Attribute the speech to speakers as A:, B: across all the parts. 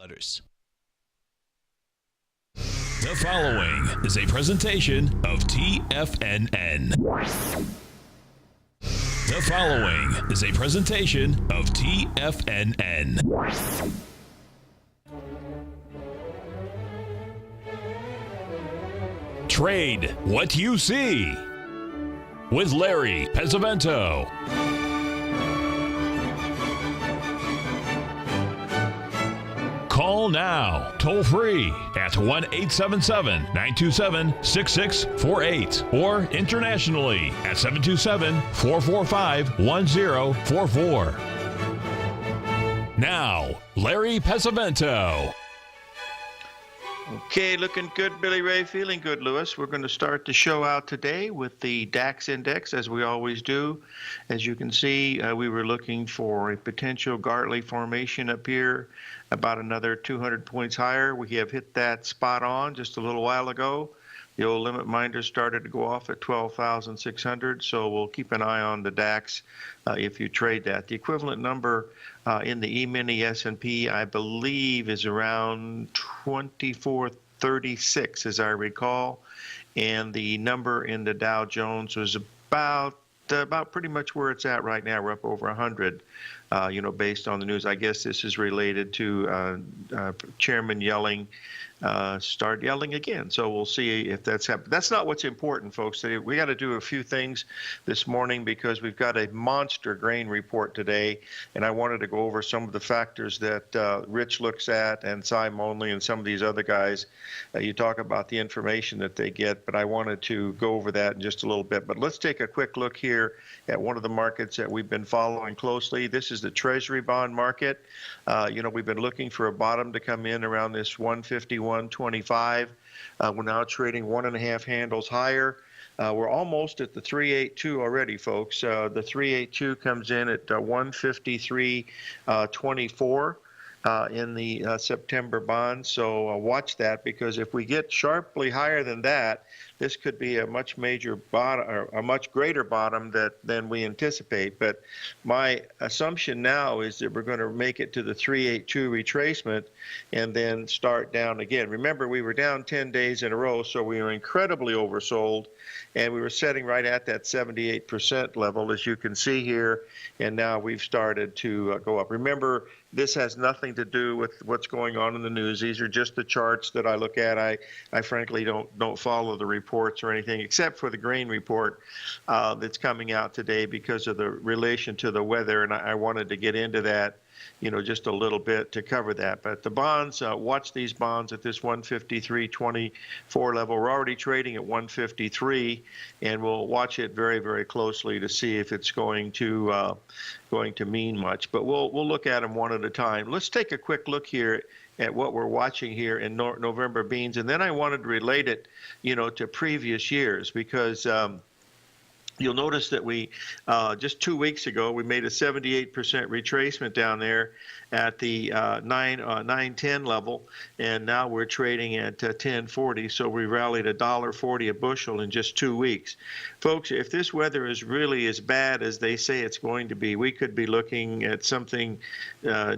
A: Letters. The following is a presentation of TFNN. The following is a presentation of TFNN. Trade what you see with Larry Pesavento. Call now, toll free at 1-877-927-6648 or internationally at 727-445-1044. Now, Larry Pesavento.
B: Okay, looking good, Billy Ray. Feeling good, Lewis. We're going to start the show out today with the DAX index, as we always do. As you can see, we were looking for a potential Gartley formation up here, about another 200 points higher. We have hit that spot on just a little while ago. The old limit minder started to go off at 12,600, so we'll keep an eye on the DAX if you trade that. The equivalent number in the E-mini S&P, I believe, is around 2436, as I recall, and the number in the Dow Jones was about pretty much where it's at right now. We're up over 100, based on the news. I guess this is related to Chairman yelling, start yelling again. So we'll see if that's happened. That's not what's important, folks. We got to do a few things this morning because we've got a monster grain report today, and I wanted to go over some of the factors that Rich looks at and Cy Monley and some of these other guys. You talk about the information that they get, but I wanted to go over that in just a little bit. But let's take a quick look here at one of the markets that we've been following closely. This is the Treasury bond market. We've been looking for a bottom to come in around this 151.25. We're now trading 1.5 handles higher. We're almost at the 382 already, folks. The 382 comes in at 153.24 in the September bond. So watch that, because if we get sharply higher than that, this could be a much major bottom, or a much greater bottom than we anticipate. But my assumption now is that we're going to make it to the 382 retracement and then start down again. Remember, we were down 10 days in a row, so we were incredibly oversold, and we were setting right at that 78% level, as you can see here, and now we've started to go up. Remember, this has nothing to do with what's going on in the news. These are just the charts that I look at. I frankly don't follow the reports or anything, except for the grain report that's coming out today because of the relation to the weather, and I wanted to get into that, just a little bit to cover that. But the bonds, watch these bonds at this 153.24 level. We're already trading at 153, and we'll watch it very, very closely to see if it's going to mean much. But we'll look at them one at a time. Let's take a quick look here at what we're watching here in November beans, and then I wanted to relate it, to previous years, because you'll notice that we, just 2 weeks ago, we made a 78% retracement down there at the 910 level, and now we're trading at 1040, so we rallied $1.40 a bushel in just 2 weeks. Folks, if this weather is really as bad as they say it's going to be, we could be looking at something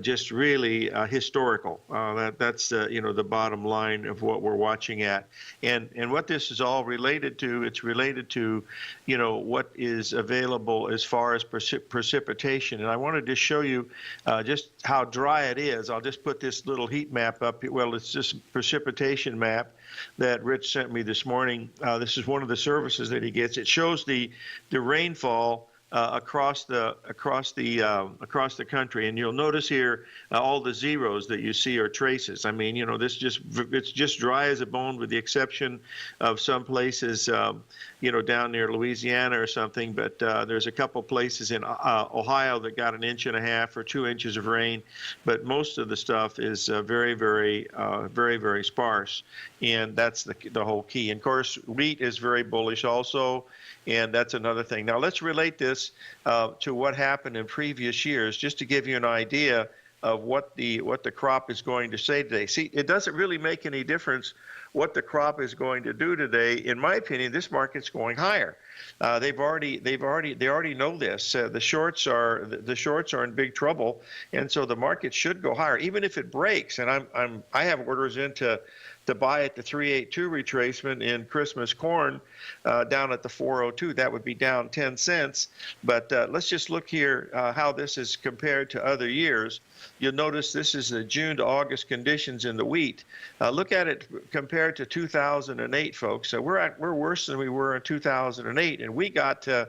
B: just really historical. That's the bottom line of what we're watching at. And what this is all related to, it's related to, what is available as far as precipitation. And I wanted to show you just how dry it is. I'll just put this little heat map up. Well, it's just precipitation map that Rich sent me this morning. This is one of the services that he gets. It shows the rainfall across the country, and you'll notice here all the zeros that you see are traces. I mean, it's just dry as a bone, with the exception of some places, down near Louisiana or something. But there's a couple places in Ohio that got 1.5 inches or 2 inches of rain, but most of the stuff is very, very, very, very sparse, and that's the whole key. And of course, wheat is very bullish also. And that's another thing. Now, let's relate this to what happened in previous years, just to give you an idea of what the crop is going to say today. See, it doesn't really make any difference what the crop is going to do today. In my opinion, this market's going higher. They already know this. The shorts are in big trouble, and so the market should go higher, even if it breaks. And I have orders in to buy at the 382 retracement in Christmas corn down at the 402. That would be down 10 cents. But let's just look here how this is compared to other years. You'll notice this is the June to August conditions in the wheat. Look at it compared to 2008, folks. So we're worse than we were in 2008, and we got a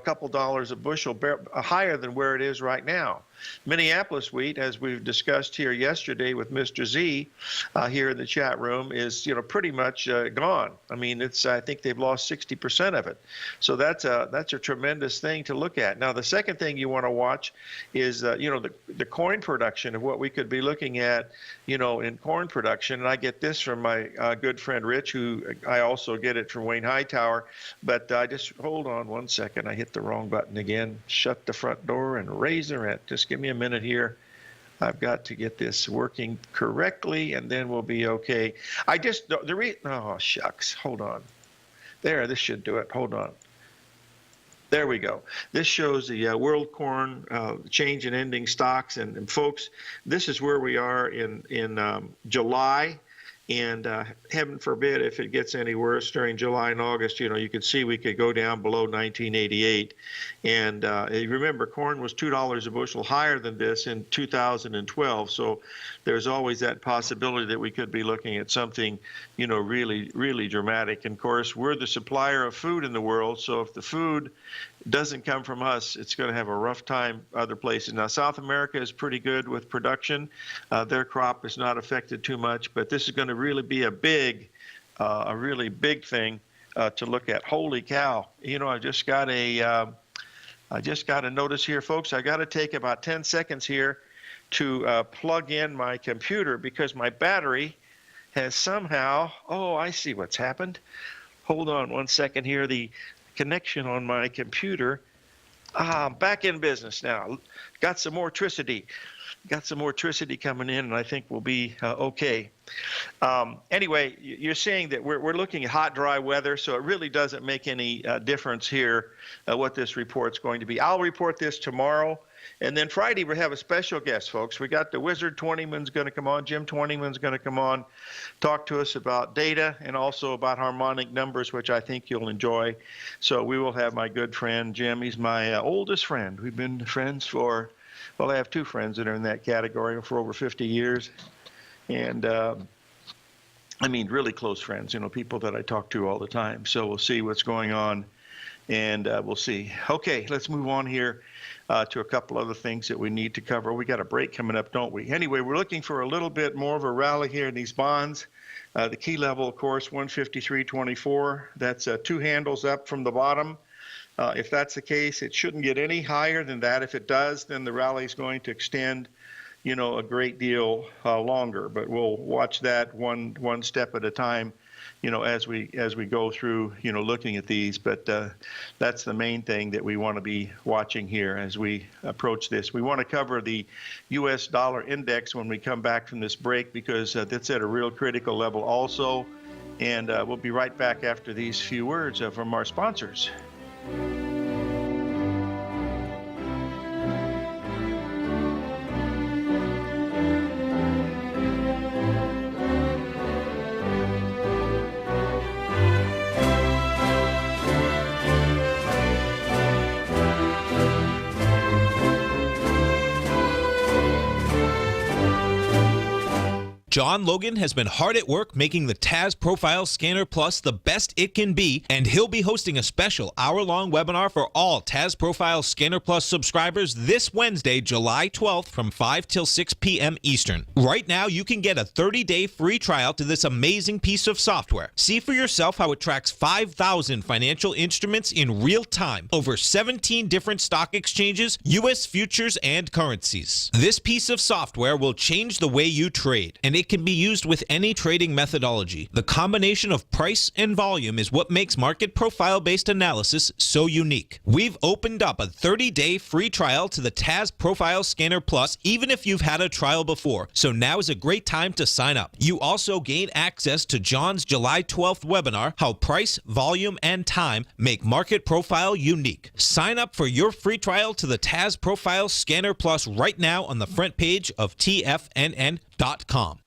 B: couple dollars a bushel higher than where it is right now. Minneapolis wheat, as we've discussed here yesterday with Mr. Z here in the chat room, is pretty much gone. I mean, I think they've lost 60% of it. So that's a tremendous thing to look at. Now, the second thing you want to watch is the corn production of what we could be looking at, in corn production. And I get this from my good friend Rich, who I also get it from Wayne Hightower. But just hold on one second. I hit the wrong button again. Shut the front door and raise the rent. Just give me a minute here. I've got to get this working correctly, and then we'll be okay. Oh, shucks. Hold on. There, this should do it. Hold on. There we go. This shows the world corn change in ending stocks. And folks, this is where we are in July. And heaven forbid if it gets any worse during July and August, you could see we could go down below 1988. And remember, corn was $2 a bushel higher than this in 2012. So there's always that possibility that we could be looking at something, really, really dramatic. And of course, we're the supplier of food in the world. So if the food doesn't come from us, it's going to have a rough time other places. Now, South America is pretty good with production. Their crop is not affected too much, but this is going to really be a really big thing to look at. Holy cow. I just got a notice here, folks. I got to take about 10 seconds here to plug in my computer because my battery has somehow, I see what's happened. Hold on one second here. The connection on my computer. Back in business now. Got some more electricity coming in, and I think we'll be okay. Anyway, you're saying that we're looking at hot, dry weather, so it really doesn't make any difference here what this report's going to be. I'll report this tomorrow. And then Friday, we have a special guest, folks. We got the Wizard Twentyman's going to come on. Jim Twentyman's going to come on, talk to us about data and also about harmonic numbers, which I think you'll enjoy. So we will have my good friend, Jim. He's my oldest friend. We've been friends I have two friends that are in that category for over 50 years. And really close friends, people that I talk to all the time. So we'll see what's going on, and we'll see. Okay, let's move on here to a couple other things that we need to cover. We got a break coming up, don't we? Anyway, we're looking for a little bit more of a rally here in these bonds. The key level, of course, 153.24. That's two handles up from the bottom. If that's the case, it shouldn't get any higher than that. If it does, then the rally is going to extend, a great deal longer. But we'll watch that one step at a time, as we go through, looking at these. But that's the main thing that we want to be watching here as we approach this. We want to cover the U.S. dollar index when we come back from this break because that's at a real critical level also. And we'll be right back after these few words from our sponsors.
C: John Logan has been hard at work making the TAS Profile Scanner Plus the best it can be, and he'll be hosting a special hour-long webinar for all TAS Profile Scanner Plus subscribers this Wednesday, July 12th from 5 till 6 p.m. Eastern. Right now, you can get a 30-day free trial to this amazing piece of software. See for yourself how it tracks 5,000 financial instruments in real time, over 17 different stock exchanges, U.S. futures, and currencies. This piece of software will change the way you trade, and it it can be used with any trading methodology. The combination of price and volume is what makes market profile-based analysis so unique. We've opened up a 30-day free trial to the TAS Profile Scanner Plus, even if you've had a trial before. So now is a great time to sign up. You also gain access to John's July 12th webinar, How Price, Volume, and Time Make Market Profile Unique. Sign up for your free trial to the TAS Profile Scanner Plus right now on the front page of TFNN.com.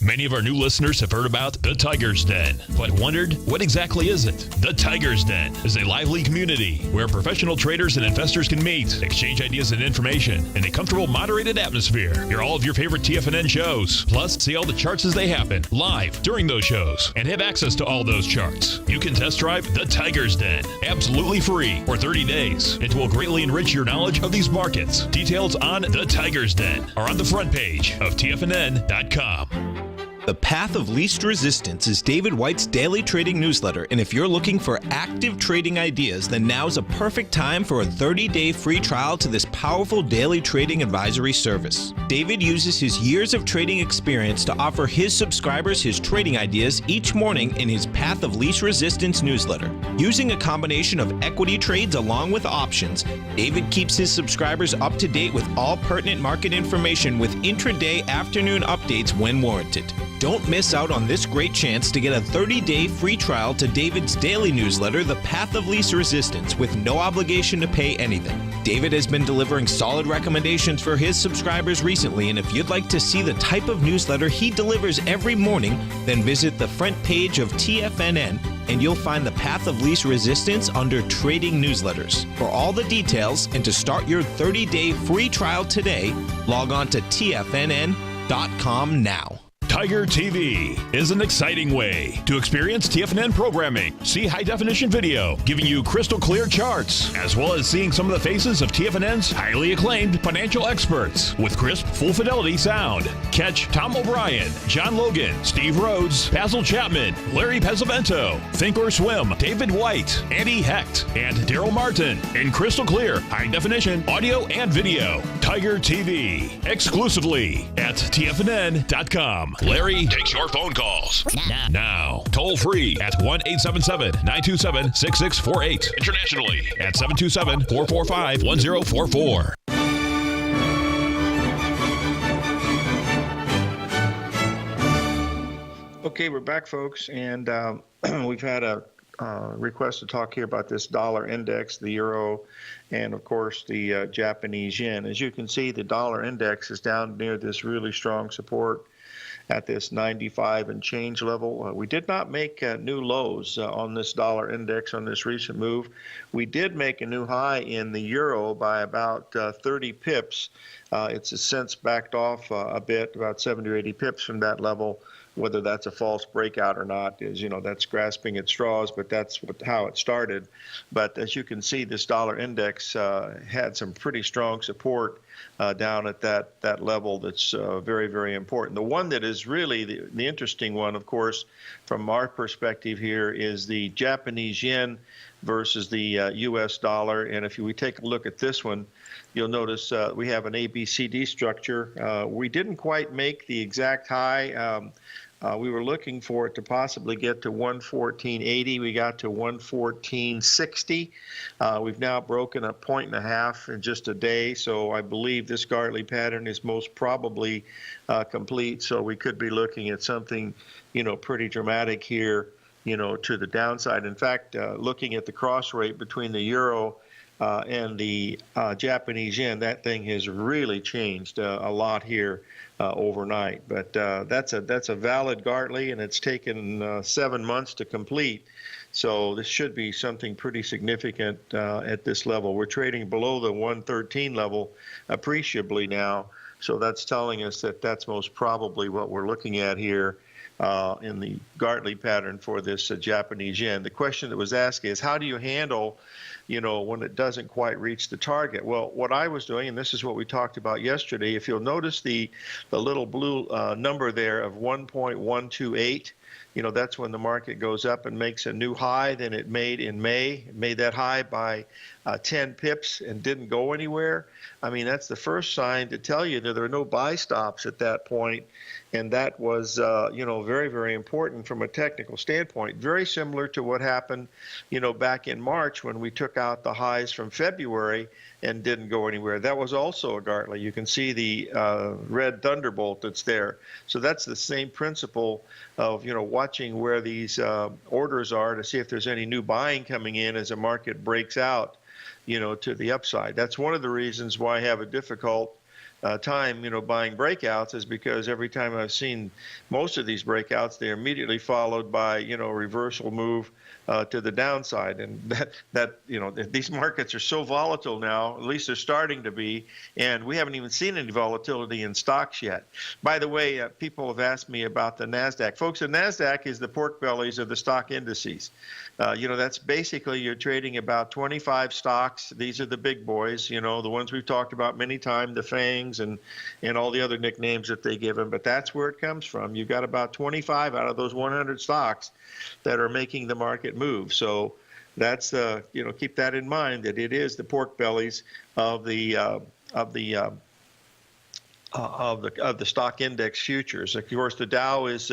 A: Many of our new listeners have heard about the Tiger's Den, but wondered, what exactly is it? The Tiger's Den is a lively community where professional traders and investors can meet, exchange ideas and information in a comfortable, moderated atmosphere. Hear all of your favorite TFNN shows, plus see all the charts as they happen live during those shows and have access to all those charts. You can test drive the Tiger's Den absolutely free for 30 days. It will greatly enrich your knowledge of these markets. Details on the Tiger's Den are on the front page of TFNN.com.
C: The Path of Least Resistance is David White's daily trading newsletter, and if you're looking for active trading ideas, then now's a perfect time for a 30-day free trial to this powerful daily trading advisory service. David uses his years of trading experience to offer his subscribers his trading ideas each morning in his Path of Least Resistance newsletter. Using a combination of equity trades along with options, David keeps his subscribers up to date with all pertinent market information with intraday afternoon updates when warranted. Don't miss out on this great chance to get a 30-day free trial to David's daily newsletter, The Path of Least Resistance, with no obligation to pay anything. David has been delivering solid recommendations for his subscribers recently, and if you'd like to see the type of newsletter he delivers every morning, then visit the front page of TFNN and you'll find the Path of Least Resistance under Trading Newsletters. For all the details and to start your 30-day free trial today, log on to TFNN.com now.
A: Tiger TV is an exciting way to experience TFNN programming. See high-definition video, giving you crystal clear charts, as well as seeing some of the faces of TFNN's highly acclaimed financial experts with crisp, full-fidelity sound. Catch Tom O'Brien, John Logan, Steve Rhodes, Basil Chapman, Larry Pesavento, Think or Swim, David White, Andy Hecht, and Daryl Martin in crystal clear, high-definition audio and video. Tiger TV, exclusively at TFNN.com. Larry takes your phone calls now. Toll free at 1-877-927-6648. Internationally at 727-445-1044.
B: Okay, we're back, folks, and we've had a request to talk here about this dollar index, the euro, and of course the Japanese yen. As you can see, the dollar index is down near this really strong support at this 95 and change level. We did not make new lows on this dollar index on this recent move. We did make a new high in the euro by about 30 pips. It's since backed off a bit, about 70 or 80 pips from that level. Whether that's a false breakout or not is, that's grasping at straws, but that's how it started. But as you can see, this dollar index had some pretty strong support down at that level that's very, very important. The one that is really the interesting one, of course, from our perspective here is the Japanese yen versus the U.S. dollar. And if we take a look at this one, you'll notice we have an ABCD structure. We didn't quite make the exact high. We were looking for it to possibly get to 114.80. We got to 114.60. We've now broken a 1.5 in just a day, so I believe this Gartley pattern is most probably complete. So we could be looking at something, pretty dramatic here, to the downside. In fact, looking at the cross rate between the euro and the Japanese yen, that thing has really changed a lot here overnight. But that's a valid Gartley, and it's taken 7 months to complete. So this should be something pretty significant at this level. We're trading below the 113 level appreciably now. So that's telling us that that's most probably what we're looking at here in the Gartley pattern for this Japanese yen. The question that was asked is, how do you handle when it doesn't quite reach the target? Well, what I was doing, and this is what we talked about yesterday, if you'll notice the little blue number there of 1.128, that's when the market goes up and makes a new high. Then it made in May, it made that high by 10 pips and didn't go anywhere. I mean, that's the first sign to tell you that there are no buy stops at that point. And that was, very, very important from a technical standpoint. Very similar to what happened, back in March when we took out the highs from February and didn't go anywhere. That was also a Gartley. You can see the red thunderbolt that's there. So that's the same principle of, watching where these orders are to see if there's any new buying coming in as the market breaks out, to the upside. That's one of the reasons why I have a difficult time, buying breakouts, is because every time I've seen most of these breakouts, they're immediately followed by, reversal move to the downside. And these markets are so volatile now, at least they're starting to be, and we haven't even seen any volatility in stocks yet. By the way, people have asked me about the NASDAQ. Folks, the NASDAQ is the pork bellies of the stock indices. That's basically you're trading about 25 stocks. These are the big boys, the ones we've talked about many times, the FANGs and all the other nicknames that they give them. But that's where it comes from. You've got about 25 out of those 100 stocks that are making the market move. So that's keep that in mind, that it is the pork bellies of the stock index futures. Of course, the Dow is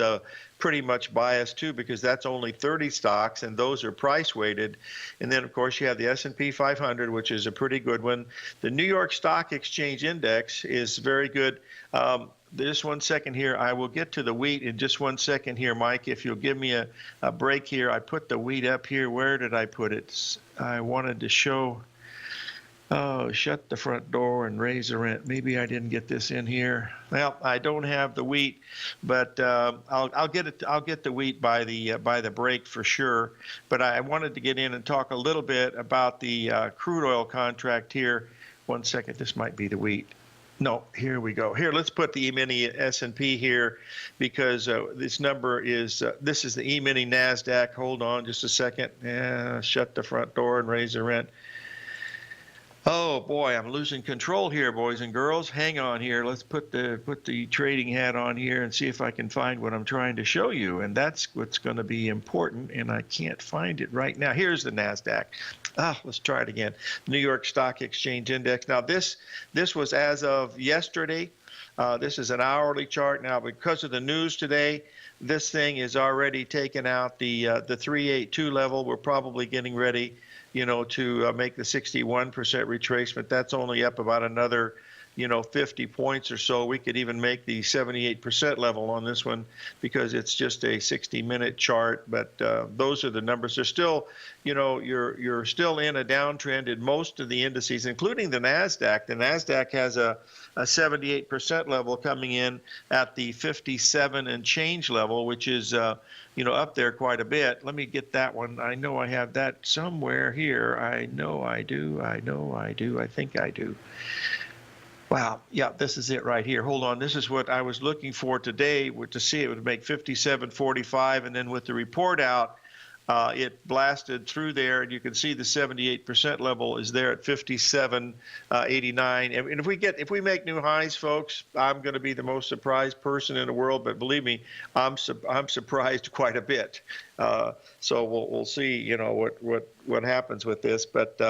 B: pretty much biased too, because that's only 30 stocks, and those are price weighted. And then, of course, you have the S&P 500, which is a pretty good one. The New York Stock Exchange Index is very good. Just one second here. I will get to the wheat in just one second here, Mike. If you'll give me a break here. I put the wheat up here. Where did I put it? I wanted to show. Oh, shut the front door and raise the rent. Maybe I didn't get this in here. Well, I don't have the wheat, but I'll get it. I'll get the wheat by the break for sure. But I wanted to get in and talk a little bit about the crude oil contract here. One second. This might be the wheat. No, here we go. Here, let's put the E-mini S&P here, because this number is, this is the E-mini NASDAQ. Hold on just a second. Shut the front door and raise the rent. Oh boy, I'm losing control here, boys and girls. Hang on here. Let's put the trading hat on here and see if I can find what I'm trying to show you. And that's what's going to be important, and I can't find it right now. Here's the NASDAQ. Let's try it again. New York Stock Exchange Index. Now this was as of yesterday. This is an hourly chart. Now, because of the news today, this thing is already taken out the 382 level. We're probably getting ready, to make the 61% retracement. That's only up about another, 50 points or so. We could even make the 78% level on this one, because it's just a 60-minute chart. But those are the numbers. They're still, you're still in a downtrend in most of the indices, including the NASDAQ. The NASDAQ has a 78% level coming in at the 57 and change level, which is up there quite a bit. Let me get that one. I know I have that somewhere here. I know I do. I think I do. Wow. Yeah, this is it right here. Hold on. This is what I was looking for today, to see it would make 57.45, and then with the report out, it blasted through there, and you can see the 78% level is there at 57.89. And if we make new highs, folks, I'm going to be the most surprised person in the world. But believe me, I'm surprised quite a bit. So we'll see, what happens with this. But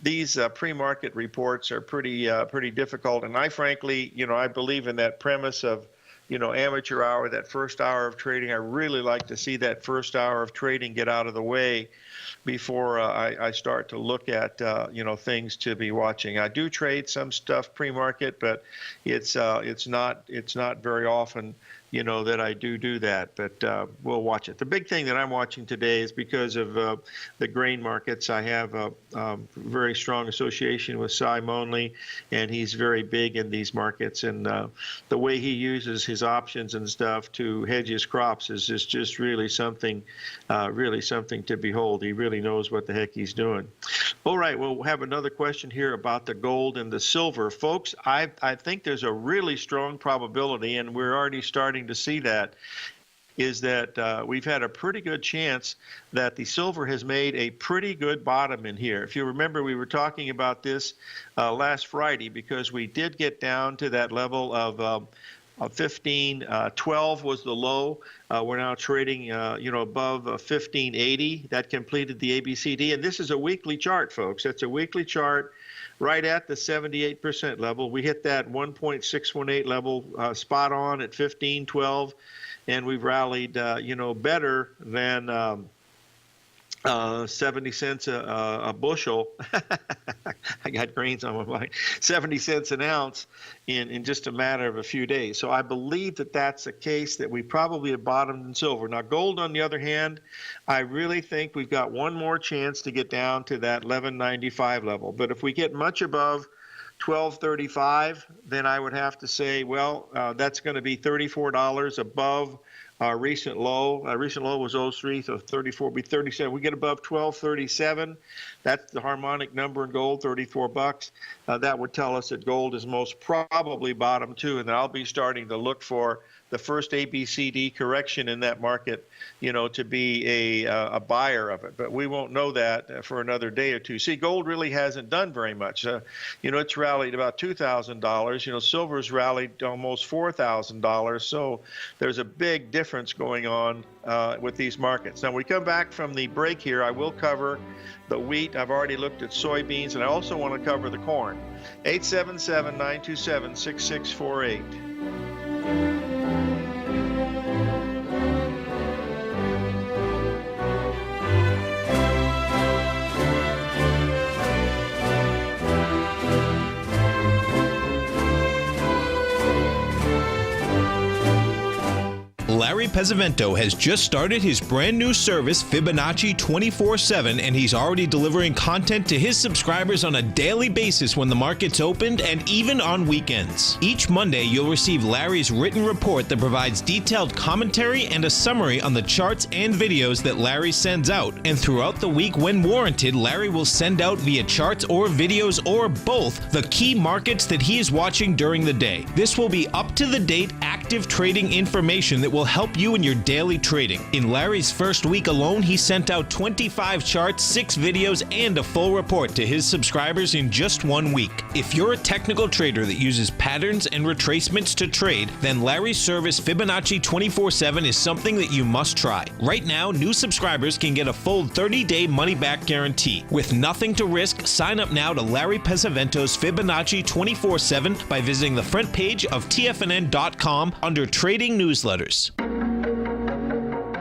B: these pre-market reports are pretty difficult. And I frankly, I believe in that premise of, amateur hour, that first hour of trading. I really like to see that first hour of trading get out of the way before I start to look at, things to be watching. I do trade some stuff pre-market, but it's not very often, that I do that, but we'll watch it. The big thing that I'm watching today is because of the grain markets. I have a very strong association with Cy Monley, and he's very big in these markets. And the way he uses his options and stuff to hedge his crops is just really something to behold. He really knows what the heck he's doing. All right, we'll have another question here about the gold and the silver. Folks, I think there's a really strong probability, and we're already starting to see that, is that we've had a pretty good chance that the silver has made a pretty good bottom in here. If you remember, we were talking about this last Friday, because we did get down to that level of 1512 was the low. We're now trading, above 1580. That completed the ABCD, and this is a weekly chart, folks. That's a weekly chart right at the 78% level. We hit that 1.618 level spot on at 1512, and we've rallied, better than 70 cents a bushel. I got grains on my mind. 70 cents an ounce in just a matter of a few days. So I believe that that's a case that we probably have bottomed in silver. Now, gold, on the other hand, I really think we've got one more chance to get down to that 1195 level. But if we get much above 1235, then I would have to say, well, that's going to be $34 above our recent low. Our recent low was 03, so 34 would be 37. We get above 1237. That's the harmonic number in gold, 34 bucks. That would tell us that gold is most probably bottom too, and then I'll be starting to look for the first ABCD correction in that market, to be a buyer of it. But we won't know that for another day or two. See, gold really hasn't done very much. It's rallied about $2,000. Silver's rallied almost $4,000. So there's a big difference going on with these markets. Now, when we come back from the break here, I will cover the wheat. I've already looked at soybeans, and I also want to cover the corn. 877-927-6648.
C: Larry Pesavento has just started his brand new service, Fibonacci 24/7, and he's already delivering content to his subscribers on a daily basis when the market's opened and even on weekends. Each Monday, you'll receive Larry's written report that provides detailed commentary and a summary on the charts and videos that Larry sends out. And throughout the week, when warranted, Larry will send out via charts or videos or both the key markets that he is watching during the day. This will be up-to-the-date, active trading information that will help you in your daily trading. In Larry's first week alone, he sent out 25 charts, 6 videos, and a full report to his subscribers in just 1 week. If you're a technical trader that uses patterns and retracements to trade, then Larry's service Fibonacci 24/7 is something that you must try. Right now, new subscribers can get a full 30-day money-back guarantee. With nothing to risk, sign up now to Larry Pesavento's Fibonacci 24/7 by visiting the front page of TFNN.com under Trading Newsletters.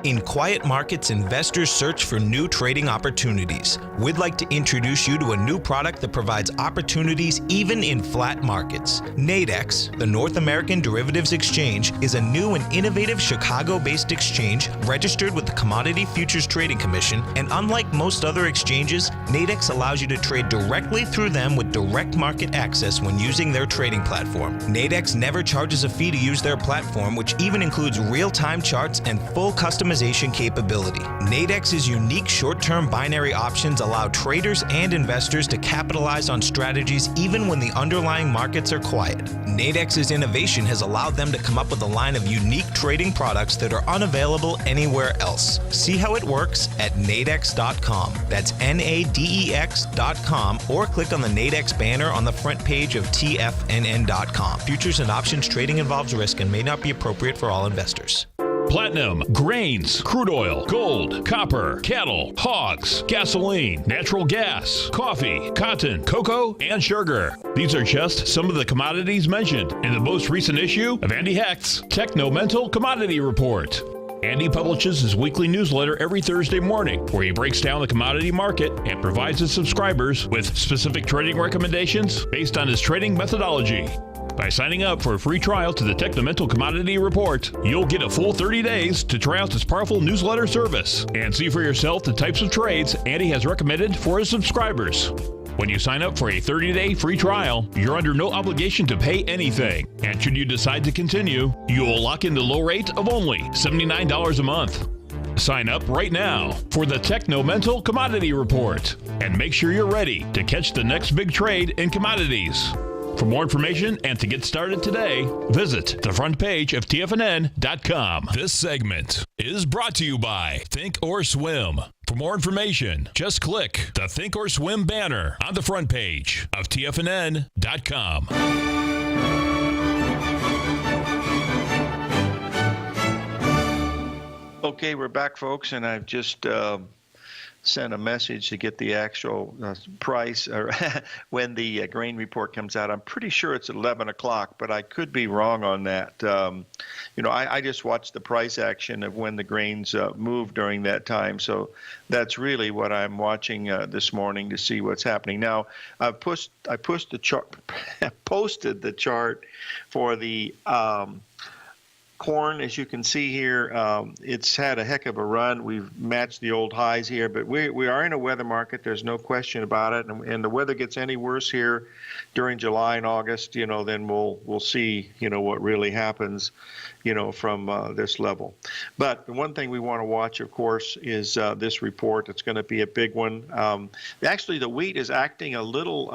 C: In quiet markets, investors search for new trading opportunities. We'd like to introduce you to a new product that provides opportunities even in flat markets. Nadex, the North American Derivatives Exchange, is a new and innovative Chicago-based exchange registered with the Commodity Futures Trading Commission, and unlike most other exchanges, Nadex allows you to trade directly through them with direct market access when using their trading platform. Nadex never charges a fee to use their platform, which even includes real-time charts and full customization capability. Nadex's unique short-term binary options allow traders and investors to capitalize on strategies even when the underlying markets are quiet. Nadex's innovation has allowed them to come up with a line of unique trading products that are unavailable anywhere else. See how it works at nadex.com. That's NADEX.com, or click on the Nadex banner on the front page of TFNN.com. Futures and options trading involves risk and may not be appropriate for all investors.
A: Platinum, grains, crude oil, gold, copper, cattle, hogs, gasoline, natural gas, coffee, cotton, cocoa, and sugar. These are just some of the commodities mentioned in the most recent issue of Andy Hecht's Techno-Mental Commodity Report. Andy publishes his weekly newsletter every Thursday morning, where he breaks down the commodity market and provides his subscribers with specific trading recommendations based on his trading methodology. By signing up for a free trial to the Techno-Mental Commodity Report, you'll get a full 30 days to try out this powerful newsletter service and see for yourself the types of trades Andy has recommended for his subscribers. When you sign up for a 30-day free trial, you're under no obligation to pay anything. And should you decide to continue, you will lock in the low rate of only $79 a month. Sign up right now for the Techno-Mental Commodity Report and make sure you're ready to catch the next big trade in commodities. For more information and to get started today, visit the front page of TFNN.com. This segment is brought to you by Think or Swim. For more information, just click the Think or Swim banner on the front page of TFNN.com.
B: Okay, we're back, folks, and I've just sent a message to get the actual price or when the grain report comes out. I'm pretty sure it's 11 o'clock, but I could be wrong on that. I just watched the price action of when the grains move during that time, so that's really what I'm watching this morning to see what's happening. Now, I posted the chart for the corn. As you can see here, it's had a heck of a run. We've matched the old highs here, but we are in a weather market. There's no question about it. And the weather gets any worse here during July and August, then we'll see, what really happens, from this level. But the one thing we want to watch, of course, is this report. It's going to be a big one. Actually, the wheat is acting a little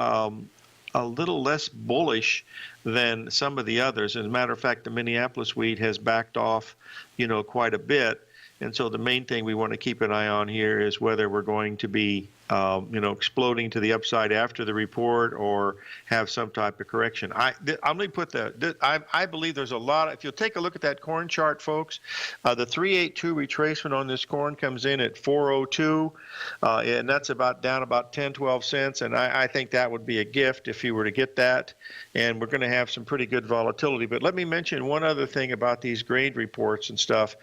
B: less bullish than some of the others. As a matter of fact, the Minneapolis wheat has backed off, quite a bit. And so the main thing we want to keep an eye on here is whether we're going to be, exploding to the upside after the report or have some type of correction. I'm going to put I believe there's a lot. If you'll take a look at that corn chart, folks, the 382 retracement on this corn comes in at 402, and that's down about 10, 12 cents. And I think that would be a gift if you were to get that. And we're going to have some pretty good volatility. But let me mention one other thing about these grade reports and stuff.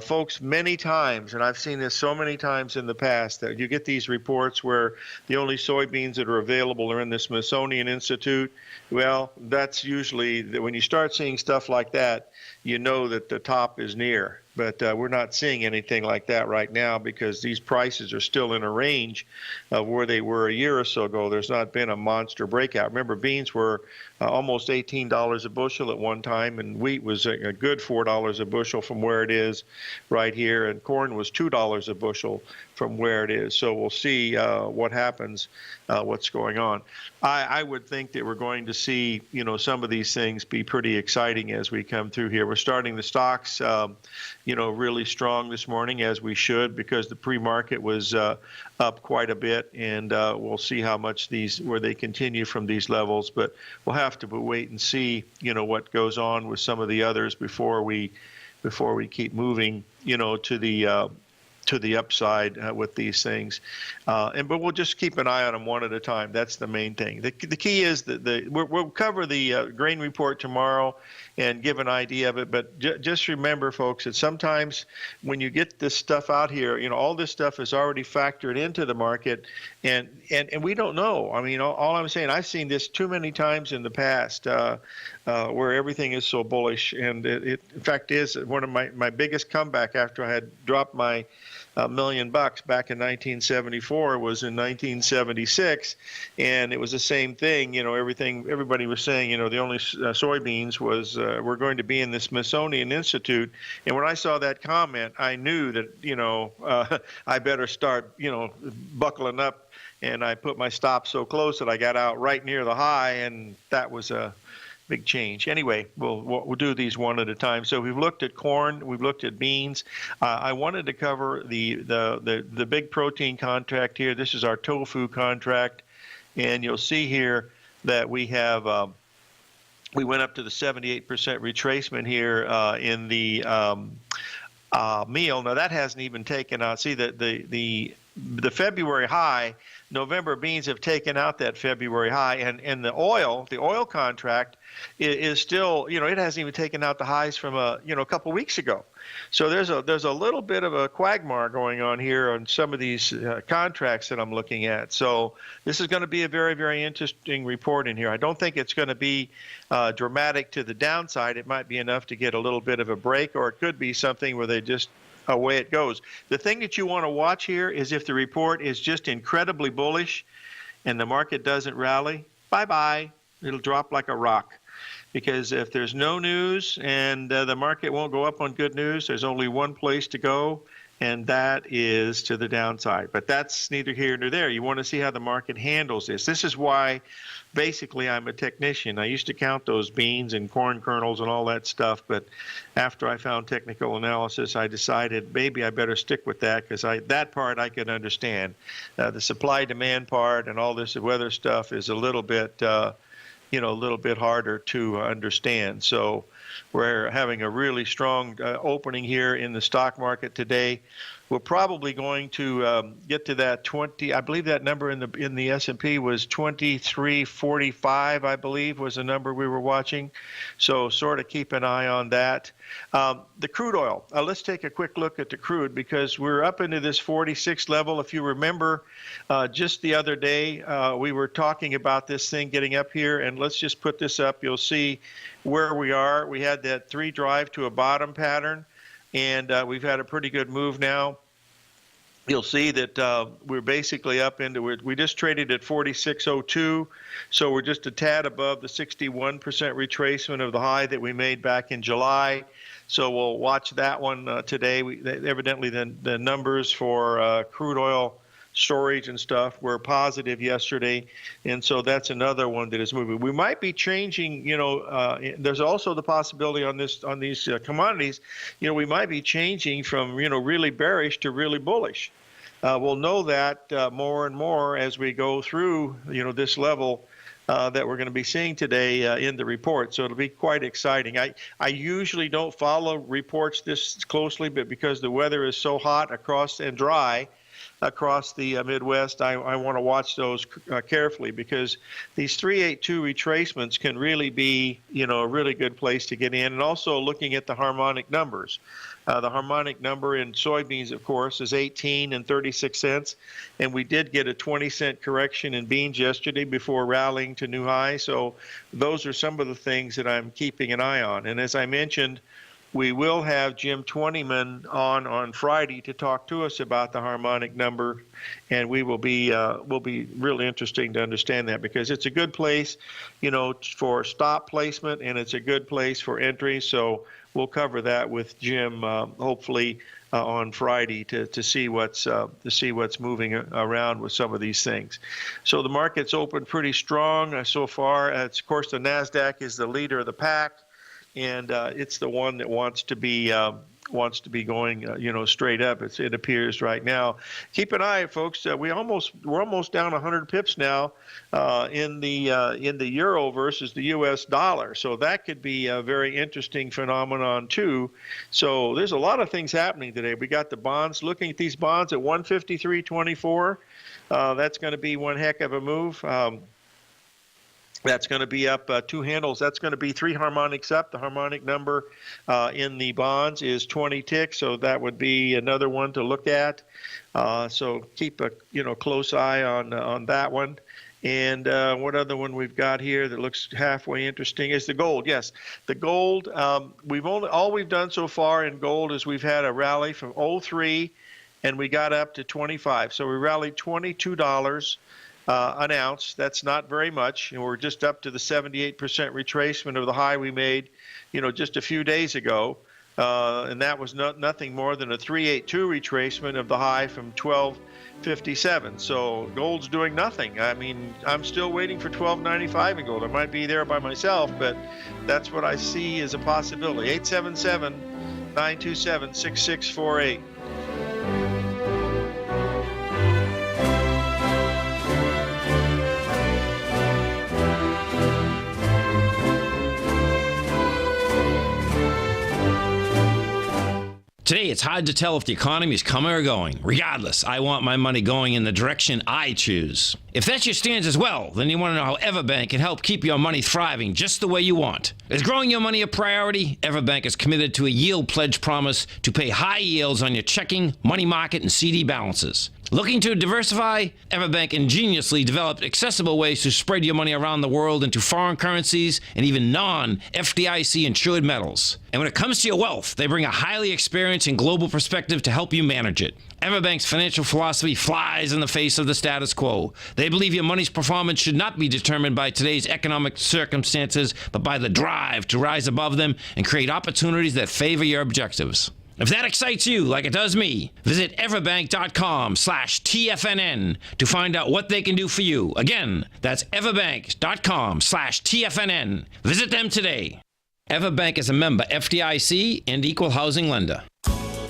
B: Folks, many times, and I've seen this so many times in the past, that you get these reports where the only soybeans that are available are in the Smithsonian Institute. Well, that's usually, when you start seeing stuff like that, you know that the top is near. But we're not seeing anything like that right now because these prices are still in a range of where they were a year or so ago. There's not been a monster breakout. Remember, beans were almost $18 a bushel at one time, and wheat was a good $4 a bushel from where it is right here, and corn was $2 a bushel from where it is. So we'll see what happens, what's going on. I would think that we're going to see, some of these things be pretty exciting as we come through here. We're starting the stocks, really strong this morning, as we should, because the pre-market was up quite a bit, and we'll see how much where they continue from these levels. But we'll have to wait and see, what goes on with some of the others before we keep moving, to the upside with these things. But we'll just keep an eye on them one at a time. That's the main thing. The key is that we'll cover the grain report tomorrow and give an idea of it. But just remember, folks, that sometimes when you get this stuff out here, all this stuff is already factored into the market, and we don't know. I mean, all I'm saying, I've seen this too many times in the past where everything is so bullish. And it in fact, is one of my biggest comeback after I had dropped my $1 million back in 1974 was in 1976, and it was the same thing. Everybody was saying, the only soybeans were going to be in the Smithsonian Institute, and when I saw that comment, I knew that I better start buckling up, and I put my stop so close that I got out right near the high, and that was a big change. Anyway, we'll do these one at a time. So we've looked at corn, we've looked at beans. I wanted to cover the big protein contract here. This is our tofu contract, and you'll see here that we have we went up to the 78% retracement here in the meal. Now that hasn't even taken out. See the February high. November beans have taken out that February high, and the oil contract is still, it hasn't even taken out the highs from a couple weeks ago. So there's a little bit of a quagmire going on here on some of these contracts that I'm looking at. So this is going to be a very, very interesting report in here. I don't think it's going to be dramatic to the downside. It might be enough to get a little bit of a break, or it could be something where they just away it goes. The thing that you want to watch here is if the report is just incredibly bullish and the market doesn't rally, bye-bye. It'll drop like a rock. Because if there's no news and the market won't go up on good news, there's only one place to go, and that is to the downside. But that's neither here nor there. You want to see how the market handles this. This is why basically I'm a technician. I used to count those beans and corn kernels and all that stuff, but after I found technical analysis, I decided maybe I better stick with that, because that part I could understand. The supply-demand part and all this weather stuff is a little bit a little bit harder to understand. So we're having a really strong opening here in the stock market today. We're probably going to get to that 20. I believe that number in the S&P was 2345. I believe was the number we were watching. So sort of keep an eye on that. The crude oil. Let's take a quick look at the crude because we're up into this 46 level. If you remember, just the other day we were talking about this thing getting up here, and let's just put this up. You'll see where we are. We had that 3 drive to a bottom pattern. And we've had a pretty good move now. You'll see that we're basically up into it. We just traded at 46.02, so we're just a tad above the 61% retracement of the high that we made back in July. So we'll watch that one today. Evidently, the numbers for crude oil storage and stuff were positive yesterday, and so that's another one that is moving. We might be changing, there's also the possibility on these commodities, we might be changing from, really bearish to really bullish. We'll know that more and more as we go through, this level that we're going to be seeing today in the report. So it'll be quite exciting. I usually don't follow reports this closely, but because the weather is so hot across and dry across the Midwest, I want to watch those carefully because these 382 retracements can really be, a really good place to get in. And also looking at the harmonic numbers. The harmonic number in soybeans, of course, is 18 and 36 cents. And we did get a 20-cent correction in beans yesterday before rallying to new highs. So those are some of the things that I'm keeping an eye on. And as I mentioned, we will have Jim Twentyman on Friday to talk to us about the harmonic number, and will be really interesting to understand that because it's a good place, for stop placement, and it's a good place for entry. So we'll cover that with Jim hopefully on Friday to see what's moving around with some of these things. So the market's open pretty strong so far. Of course, the Nasdaq is the leader of the pack. And it's the one that wants to be going, straight up. It appears right now. Keep an eye, folks. We're almost down 100 pips now in the euro versus the U.S. dollar. So that could be a very interesting phenomenon too. So there's a lot of things happening today. We got the bonds. Looking at these bonds at 153.24. That's going to be one heck of a move. That's going to be up 2 handles. That's going to be 3 harmonics up. The harmonic number in the bonds is 20 ticks, so that would be another one to look at. So keep a close eye on that one. And what other one we've got here that looks halfway interesting is the gold. Yes, the gold. All we've done so far in gold is we've had a rally from 03, and we got up to 25. So we rallied $22. An ounce. That's not very much, and we're just up to the 78% retracement of the high we made, just a few days ago, and that was nothing more than a 382 retracement of the high from 1257. So gold's doing nothing. I mean, I'm still waiting for 1295 in gold. I might be there by myself, but that's what I see as a possibility. 877-927-6648.
D: Today, it's hard to tell if the economy is coming or going. Regardless, I want my money going in the direction I choose. If that's your stance as well, then you want to know how Everbank can help keep your money thriving just the way you want. Is growing your money a priority? Everbank is committed to a yield pledge promise to pay high yields on your checking, money market, and CD balances. Looking to diversify? Everbank ingeniously developed accessible ways to spread your money around the world into foreign currencies and even non-FDIC insured metals. And when it comes to your wealth, they bring a highly experienced and global perspective to help you manage it. Everbank's financial philosophy flies in the face of the status quo. They believe your money's performance should not be determined by today's economic circumstances, but by the drive to rise above them and create opportunities that favor your objectives. If that excites you like it does me, visit everbank.com/TFNN to find out what they can do for you. Again, that's everbank.com/TFNN. Visit them today. Everbank is a member FDIC and equal housing lender.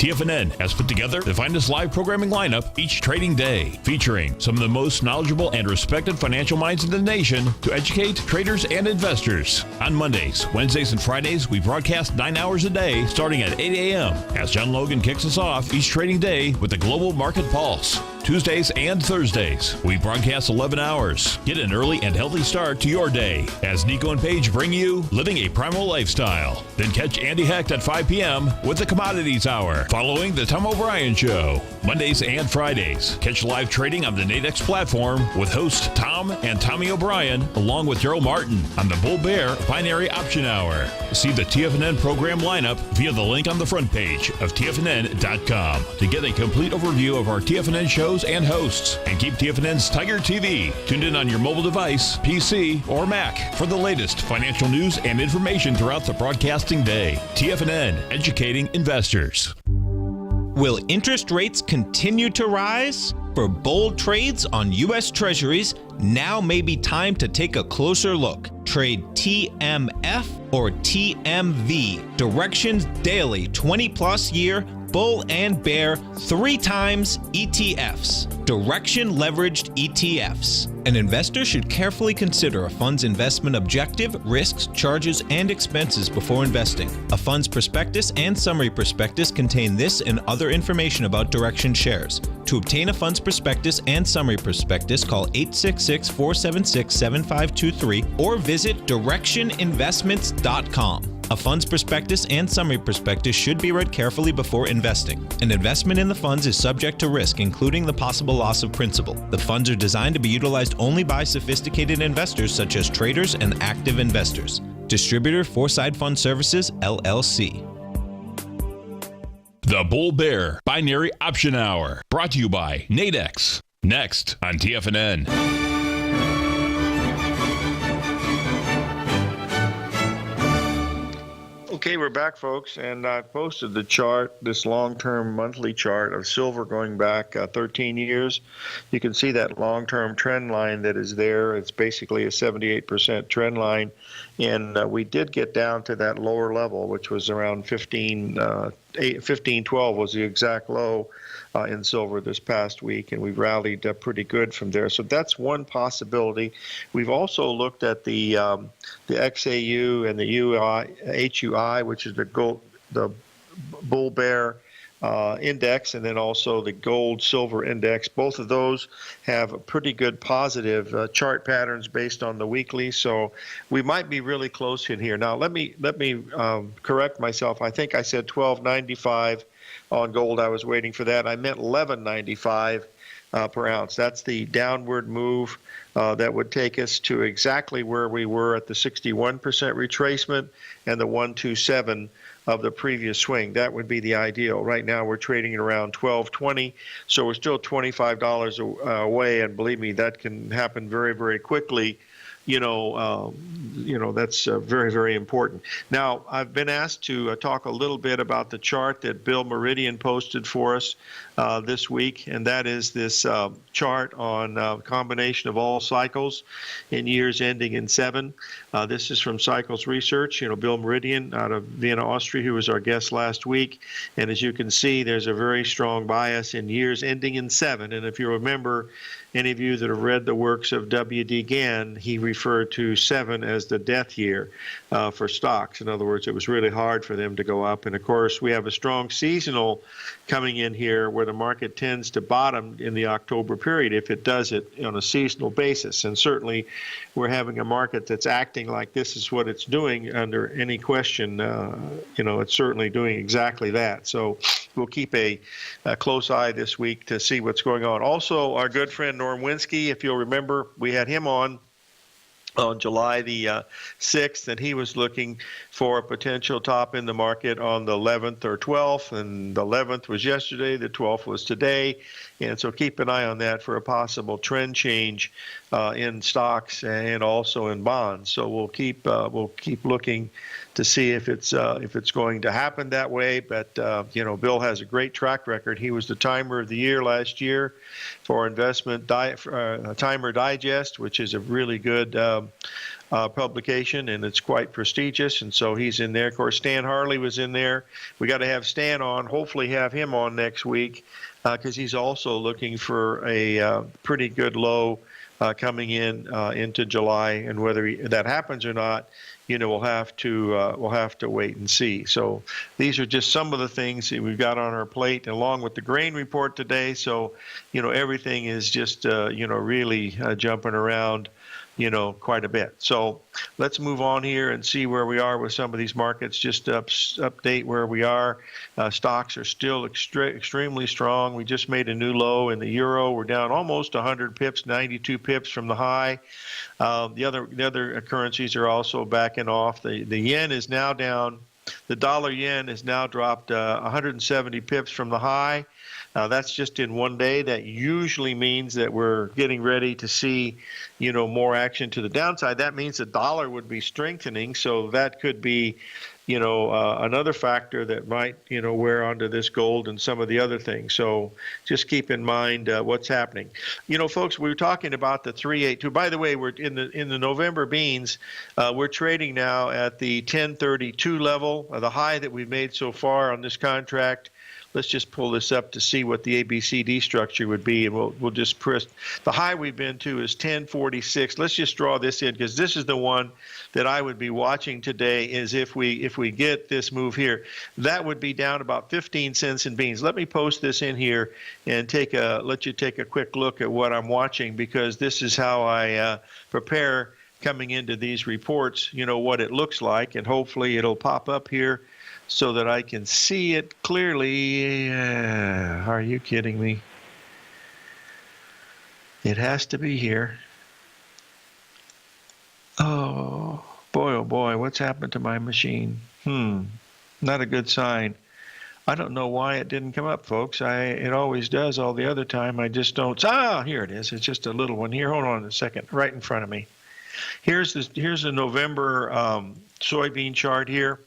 A: TFNN has put together the finest live programming lineup each trading day, featuring some of the most knowledgeable and respected financial minds in the nation to educate traders and investors. On Mondays, Wednesdays, and Fridays, we broadcast 9 hours a day starting at 8 a.m. as John Logan kicks us off each trading day with the Global Market Pulse. Tuesdays and Thursdays, we broadcast 11 hours. Get an early and healthy start to your day as Nico and Paige bring you Living a Primal Lifestyle. Then catch Andy Hecht at 5 p.m. with the Commodities Hour, following the Tom O'Brien Show. Mondays and Fridays, catch live trading on the Nadex platform with host Tom and Tommy O'Brien, along with Daryl Martin on the Bull Bear Binary Option Hour. See the TFNN program lineup via the link on the front page of TFNN.com to get a complete overview of our TFNN shows and hosts. And keep TFNN's Tiger TV tuned in on your mobile device, PC, or Mac for the latest financial news and information throughout the broadcasting day. TFNN, educating investors.
C: Will interest rates continue to rise? For bold trades on U.S. Treasuries, now may be time to take a closer look. Trade TMF or TMV, Directions Daily 20-plus year bull and bear 3 times ETFs, direction leveraged ETFs. An investor should carefully consider a fund's investment objective, risks, charges, and expenses before investing. A fund's prospectus and summary prospectus contain this and other information about Direction shares. To obtain a fund's prospectus and summary prospectus, call 866-476-7523 or visit directioninvestments.com. A fund's prospectus and summary prospectus should be read carefully before investing. An investment in the funds is subject to risk, including the possible loss of principal. The funds are designed to be utilized only by sophisticated investors such as traders and active investors. Distributor Foreside Fund Services, LLC.
A: The Bull Bear Binary Option Hour, brought to you by Nadex. Next on TFNN.
B: Okay, we're back, folks, and I posted the chart, this long-term monthly chart of silver going back 13 years. You can see that long-term trend line that is there. It's basically a 78% trend line, and we did get down to that lower level, which was around 1512 was the exact low in silver this past week, and we've rallied pretty good from there. So that's one possibility. We've also looked at the XAU and the HUI, which is the bull bear index, and then also the gold silver index. Both of those have pretty good positive chart patterns based on the weekly, so we might be really close in here. Now let me correct myself. I think I said 1295 on gold. I was waiting for that. I meant 1195 per ounce. That's the downward move that would take us to exactly where we were at the 61% retracement and the 127 of the previous swing. That would be the ideal. Right now we're trading at around 1220, so we're still $25 away, and believe me, that can happen very, very quickly. That's very, very important. Now, I've been asked to talk a little bit about the chart that Bill Meridian posted for us this week, and that is this chart on combination of all cycles in years ending in 7. This is from Cycles Research. Bill Meridian out of Vienna, Austria, who was our guest last week. And as you can see, there's a very strong bias in years ending in 7. And if you remember, any of you that have read the works of W.D. Gann, he referred to 7 as the death year for stocks. In other words, it was really hard for them to go up. And of course, we have a strong seasonal coming in here where the market tends to bottom in the October period if it does it on a seasonal basis. And certainly we're having a market that's acting like this is what it's doing under any question. It's certainly doing exactly that. So we'll keep a close eye this week to see what's going on. Also, our good friend Norm Winsky, if you'll remember, we had him on July the 6th, and he was looking for a potential top in the market on the 11th or 12th, and the 11th was yesterday, the 12th was today, and so keep an eye on that for a possible trend change in stocks and also in bonds. So we'll keep looking see if it's going to happen that way. But Bill has a great track record. He was the Timer of the Year last year for Investment Timer Digest, which is a really good publication, and it's quite prestigious, and so he's in there. Of course, Stan Harley was in there. We got to have Stan on, hopefully have him on next week, because he's also looking for a pretty good low coming into July, and whether that happens or not, we'll have to wait and see. So these are just some of the things that we've got on our plate, along with the grain report today. So everything is just really jumping around quite a bit. So let's move on here and see where we are with some of these markets. Just update where we are. Stocks are still extremely strong. We just made a new low in the euro. We're down almost 100 pips, 92 pips from the high. The other currencies are also backing off. The yen is now down. The dollar yen has now dropped 170 pips from the high. That's just in one day. That usually means that we're getting ready to see, more action to the downside. That means the dollar would be strengthening. So that could be, another factor that might, wear onto this gold and some of the other things. So just keep in mind what's happening. Folks, we were talking about the 382. By the way, we're in the November beans. We're trading now at the 1032 level, the high that we've made so far on this contract. Let's just pull this up to see what the ABCD structure would be, and we'll just press. The high we've been to is 1046. Let's just draw this in, because this is the one that I would be watching today. Is if we get this move here, that would be down about 15 cents in beans. Let me post this in here and let you take a quick look at what I'm watching, because this is how I prepare coming into these reports. What it looks like, and hopefully it'll pop up here so that I can see it clearly. Are you kidding me? It has to be here. Oh boy, what's happened to my machine? Not a good sign. I don't know why it didn't come up, folks. It always does all the other time. I just don't. Here it is. It's just a little one here. Hold on a second. Right in front of me. Here's the November soybean chart here.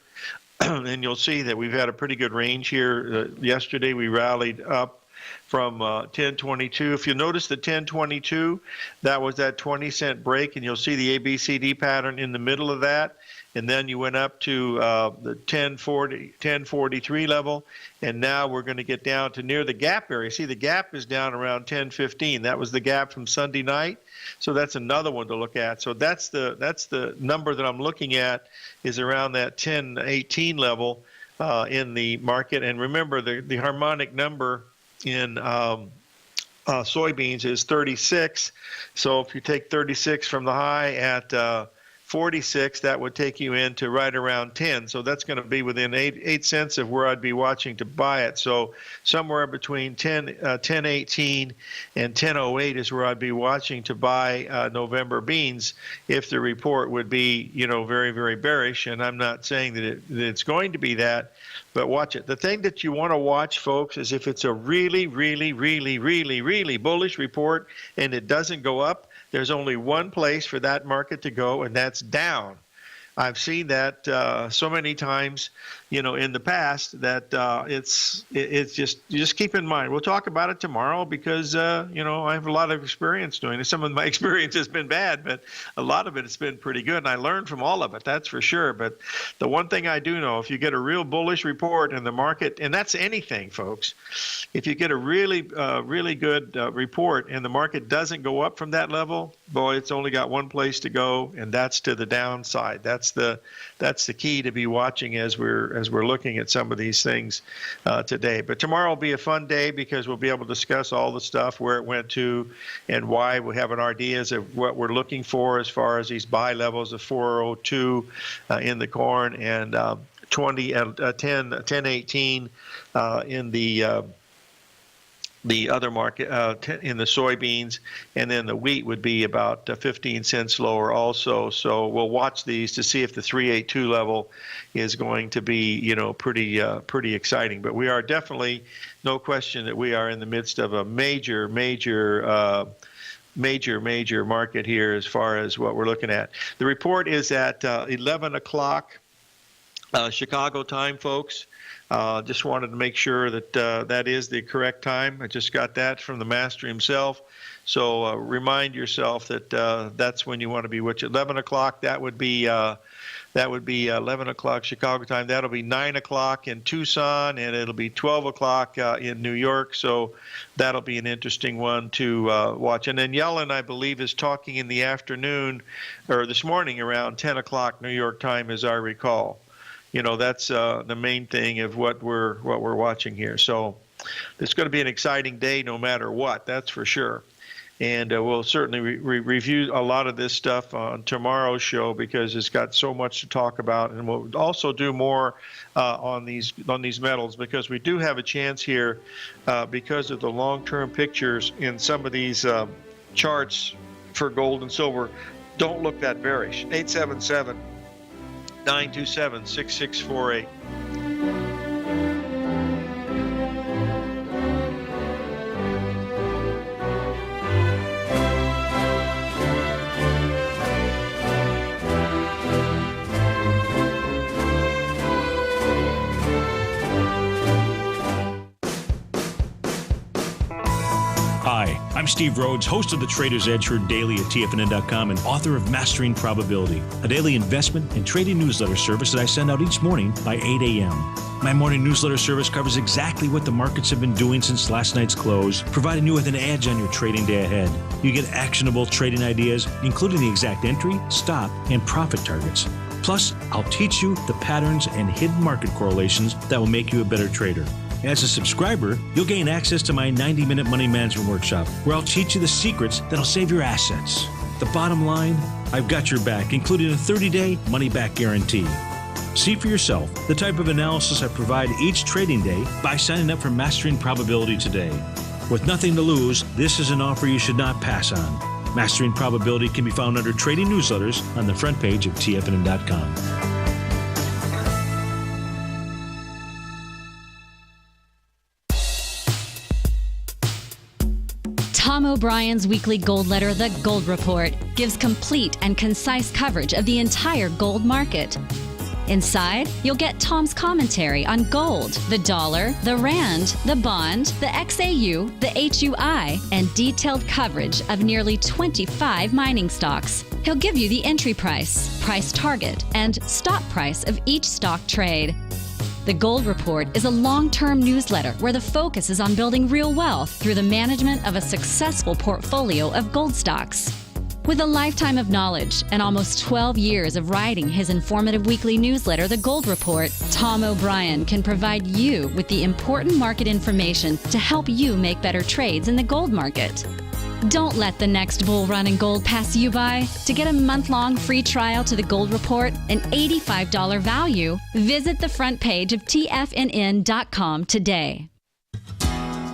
B: And you'll see that we've had a pretty good range here. Yesterday we rallied up from 1022. If you notice the 1022, that was that 20-cent break, and you'll see the ABCD pattern in the middle of that. And then you went up to the 1043 level, and now we're going to get down to near the gap area. See, the gap is down around 1015. That was the gap from Sunday night. So that's another one to look at. So that's the number that I'm looking at, is around that 1018 level in the market. And remember, the harmonic number in soybeans is 36. So if you take 36 from the high at 46, that would take you into right around 10. So that's going to be within 8 cents of where I'd be watching to buy it. So somewhere between 1018 and 1008 is where I'd be watching to buy November beans if the report would be, very, very bearish. And I'm not saying that it's going to be that, but watch it. The thing that you want to watch, folks, is if it's a really, really, really, really, really bullish report and it doesn't go up, there's only one place for that market to go, and that's down. I've seen that so many times, in the past, that it's just keep in mind. We'll talk about it tomorrow because, I have a lot of experience doing it. Some of my experience has been bad, but a lot of it has been pretty good, and I learned from all of it, that's for sure. But the one thing I do know, if you get a real bullish report in the market, and that's anything, folks, if you get a really good report and the market doesn't go up from that level, boy, it's only got one place to go, and that's to the downside. That's the key to be watching as we're looking at some of these things today. But tomorrow will be a fun day because we'll be able to discuss all the stuff, where it went to, and why. We have an ideas of what we're looking for as far as these buy levels of 402 in the corn and 1018 in the other market in the soybeans, and then the wheat would be about 15 cents lower also. So we'll watch these to see if the 382 level is going to be, pretty exciting. But we are definitely, no question, that we are in the midst of a major market here as far as what we're looking at. The report is at 11 o'clock. Chicago time, folks. Just wanted to make sure that that is the correct time. I just got that from the master himself. So remind yourself that that's when you want to be. Which 11 o'clock? That would be 11 o'clock Chicago time. That'll be 9 o'clock in Tucson, and it'll be 12 o'clock in New York. So that'll be an interesting one to watch. And then Yellen, I believe, is talking in the afternoon or this morning around 10 o'clock New York time, as I recall. You know, that's the main thing of what we're watching here. So it's going to be an exciting day no matter what, that's for sure. And we'll certainly review a lot of this stuff on tomorrow's show because it's got so much to talk about. And we'll also do more on these metals because we do have a chance here because of the long-term pictures in some of these charts for gold and silver. Don't look that bearish. 877-927-6648.
E: Hi, I'm Steve Rhodes, host of the Trader's Edge, heard daily at TFNN.com and author of Mastering Probability, a daily investment and trading newsletter service that I send out each morning by 8 a.m. My morning newsletter service covers exactly what the markets have been doing since last night's close, providing you with an edge on your trading day ahead. You get actionable trading ideas, including the exact entry, stop, and profit targets. Plus, I'll teach you the patterns and hidden market correlations that will make you a better trader. As a subscriber, you'll gain access to my 90-minute money management workshop, where I'll teach you the secrets that'll save your assets. The bottom line, I've got your back, including a 30-day money-back guarantee. See for yourself the type of analysis I provide each trading day by signing up for Mastering Probability today. With nothing to lose, this is an offer you should not pass on. Mastering Probability can be found under Trading Newsletters on the front page of TFNN.com.
F: Tom O'Brien's weekly gold letter, The Gold Report, gives complete and concise coverage of the entire gold market. Inside, you'll get Tom's commentary on gold, the dollar, the rand, the bond, the XAU, the HUI, and detailed coverage of nearly 25 mining stocks. He'll give you the entry price, price target, and stop price of each stock trade. The Gold Report is a long-term newsletter where the focus is on building real wealth through the management of a successful portfolio of gold stocks. With a lifetime of knowledge and almost 12 years of writing his informative weekly newsletter, The Gold Report, Tom O'Brien can provide you with the important market information to help you make better trades in the gold market. Don't let the next bull run in gold pass you by. To get a month-long free trial to the Gold Report, an $85 value, visit the front page of TFNN.com today.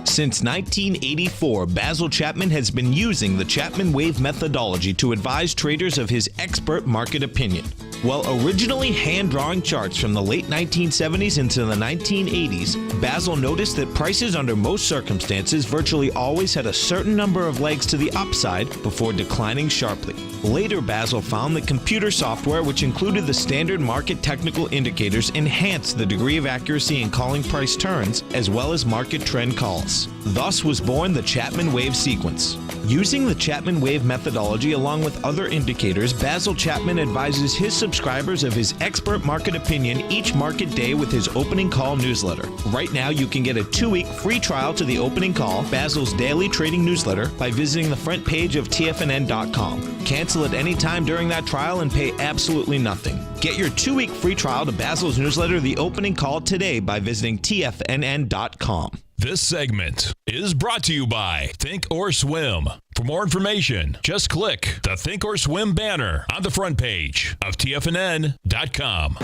C: Since 1984, Basil Chapman has been using the Chapman Wave methodology to advise traders of his expert market opinion. While originally hand-drawing charts from the late 1970s into the 1980s, Basil noticed that prices under most circumstances virtually always had a certain number of legs to the upside before declining sharply. Later, Basil found that computer software, which included the standard market technical indicators, enhanced the degree of accuracy in calling price turns as well as market trend calls. Thus was born the Chapman Wave sequence. Using the Chapman Wave methodology along with other indicators, Basil Chapman advises his subscribers of his expert market opinion each market day with his opening call newsletter. Right now, you can get a 2-week free trial to the opening call, Basil's daily trading newsletter, by visiting the front page of TFNN.com. Cancel at any time during that trial and pay absolutely nothing. Get your 2-week free trial to Basil's newsletter, The Opening Call, today by visiting TFNN.com.
A: This segment is brought to you by Think or Swim. For more information, just click the Think or Swim banner on the front page of TFNN.com.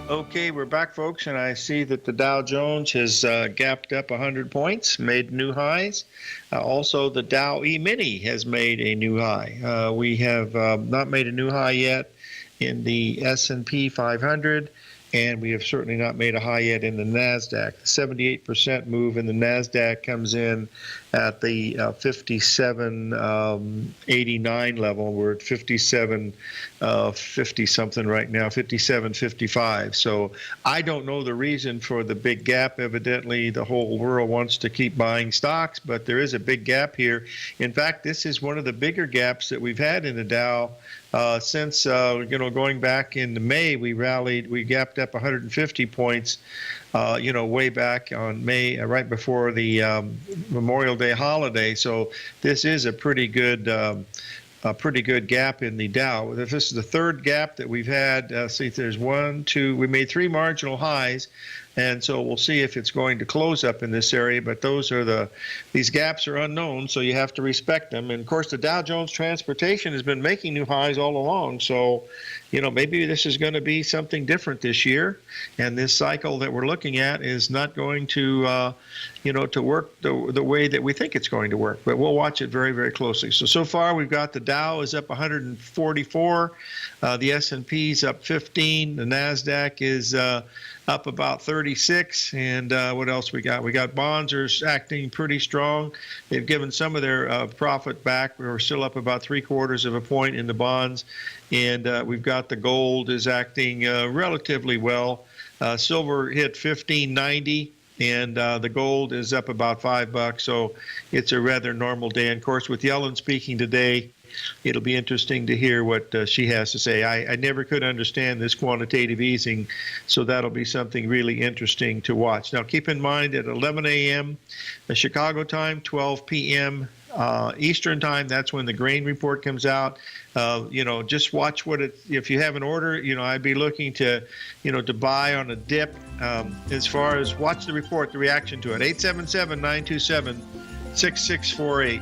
B: Okay, we're back, folks, and I see that the Dow Jones has gapped up 100 points, made new highs. Also, the Dow E-mini has made a new high. We have not made a new high yet in the S&P 500, and we have certainly not made a high yet in the NASDAQ. 78% move in the NASDAQ comes in at the 57.89 level. We're at 57.50 something right now, 57.55. So I don't know the reason for the big gap. Evidently, the whole world wants to keep buying stocks, but there is a big gap here. In fact, this is one of the bigger gaps that we've had in the Dow since going back into May. We gapped up 150 points, way back on May, right before the Memorial Day holiday. So this is a pretty good gap in the Dow. This is the third gap that we've had. See if there's one, two. We made 3 marginal highs. And so we'll see if it's going to close up in this area, but these gaps are unknown, so you have to respect them. And of course, the Dow Jones Transportation has been making new highs all along, so maybe this is going to be something different this year, and this cycle that we're looking at is not going to to work the way that we think it's going to work. But we'll watch it very, very closely. So far we've got the Dow is up 144, the S&P's up 15, the NASDAQ is up about 36, and what else we got? We got bonds are acting pretty strong. They've given some of their profit back. We're still up about 3/4 of a point in the bonds, and we've got the gold is acting relatively well. Silver hit 1590. And the gold is up about $5, so it's a rather normal day. And of course, with Yellen speaking today, it'll be interesting to hear what she has to say. I never could understand this quantitative easing, so that'll be something really interesting to watch. Now, keep in mind at 11 a.m. Chicago time, 12 p.m. Eastern time, that's when the grain report comes out. Just watch if you have an order, I'd be looking to buy on a dip. As far as watch the report, the reaction to it. 877-927-6648.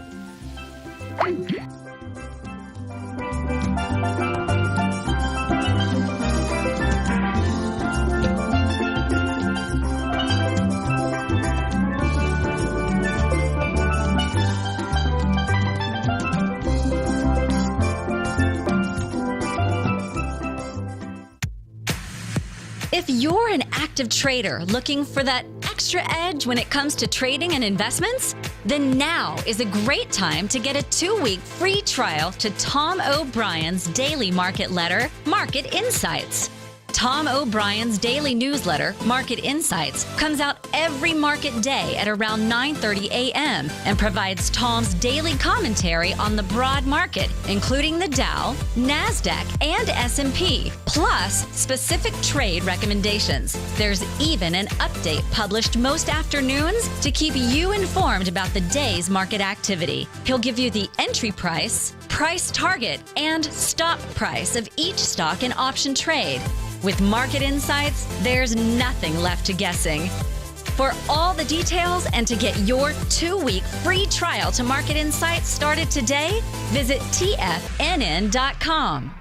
F: If you're an active trader looking for that extra edge when it comes to trading and investments, then now is a great time to get a 2-week free trial to Tom O'Brien's daily market letter, Market Insights. Tom O'Brien's daily newsletter, Market Insights, comes out every market day at around 9:30 a.m. and provides Tom's daily commentary on the broad market, including the Dow, NASDAQ, and S&P, plus specific trade recommendations. There's even an update published most afternoons to keep you informed about the day's market activity. He'll give you the entry price, price target, and stop price of each stock and option trade. With Market Insights, there's nothing left to guessing. For all the details and to get your 2-week free trial to Market Insights started today, visit TFNN.com.